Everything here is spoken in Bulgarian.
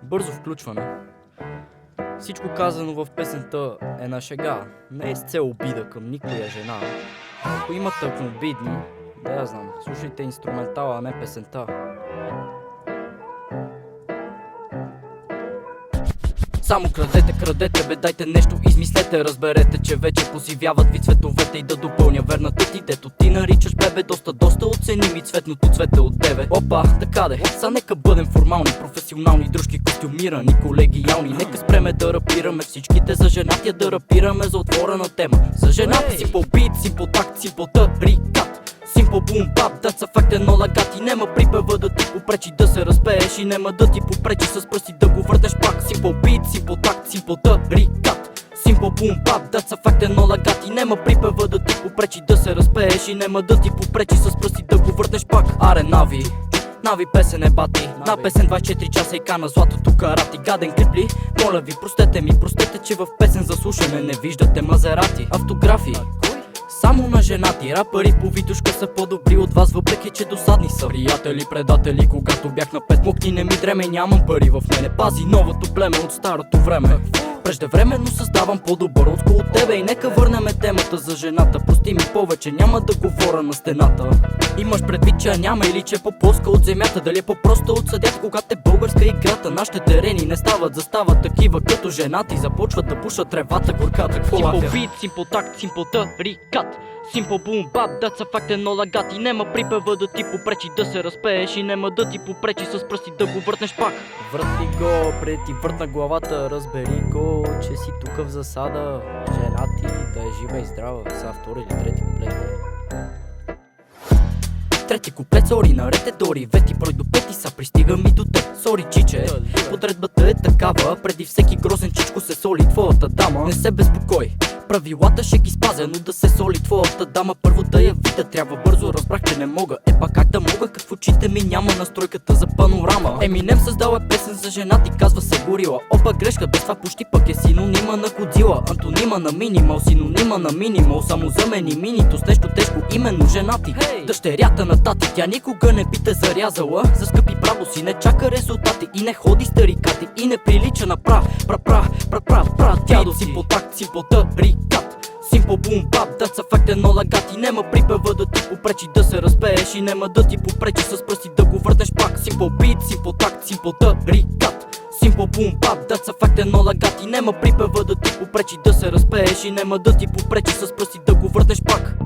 Бързо включване. Всичко казано в песента е на шега. Не е с цел обида към никоя жена. Ако има тъкмобидни, да я знам, слушайте инструментала, а не песента. Само крадете, бе дайте нещо измислете. Разберете, че вече посивяват ви цветовете. И да допълня верната ти, дето ти наричаш бебе. Доста оцени ми цветното цвете от тебе. Опа, така де, са нека бъдем формални, професионални, дружки, костюмирани, колегиални. Нека спреме да рапираме всичките за женатия, да рапираме за отворена тема. За жената си по бит, си по такт, си по тарикат. Simple boom bap, that's a fact and all I got. И нема припева да ти попречи да се разпееш. И нема да ти попречи с пръсти да го въртеш пак. Simple beat, simple tact, simple тарикат. Simple boom bap, that's a fact and all I got. И нема припева да ти попречи да се разпееш. И нема да ти попречи с пръсти да го въртеш пак. Аре Нави песен е бати. На песен 24 часа и кана златото карати. Гаден клип ли? Моля ви, простете, че в песен за слушане не виждате Мазерати. Автографи само на женати рапъри по витушка са по-добри от вас, въпреки че досадни са. Приятели, предатели, когато бях на 5 мукни не ми дреме, нямам пари в мене. Пази новото племе от старото време. Преждевременно създавам по-добър отскул от тебе. И нека върнеме темата за жената. Прости ми повече, няма да говоря на стената. Имаш предвид, че няма или че е по-плоска от земята? Дали е по-проста от съдята, когато е българска играта? Нашите терени не стават, застават такива като женати. Започват да пушат тревата, горката колата. Simple beat, simple tact, simple тарикат. Simple boom bap, that's a fact and all I got. И нема припева да ти попречи да се разпееш. И нема да ти попречи с пръсти да го въртнеш пак. Върти го, преди ти въртна главата. Разбери го, че си тук в засада. Жена ти да е жива и здрава. Са втори или трети куплет. Трети куплет, сори, наред е дори. Вети брой до пети са, пристига ми до теб. Сори, чиче, подредбата е такава. Преди всеки грозен чичко се соли твоята дама. Не се безпокой, правилата ще ги спазя, но да се соли твоята дама първо да я видя трябва бързо. Разбрах, че не мога, епа как да мога, като в очите ми няма настройката за панорама. Еминем създал е песен за жена ти, казва се горила. Опа грешка, без това почти пък е синонима на Годзила. Антонима на минимал, синонима на минимал. Само замени минито с нещо тежко, именно жена ти. Дъщерята на тати, тя никога не би те зарязала. За скъпи право си не чака резултати и не ходи с тарикати и не прилича на дядо си по такт, си по тарикат. Simple boom bap, that's a fact and all I got. И нема припева да ти попречи да се разпееш. И нема да ти попречи с пръсти да го въртеш пак. Simple beat, simple tact, simple тарикат. Simple boom bap, that's a fact and all I got. И нема припева да ти попречи да се разпееш. И нема да ти попречи с пръсти да го въртеш пак.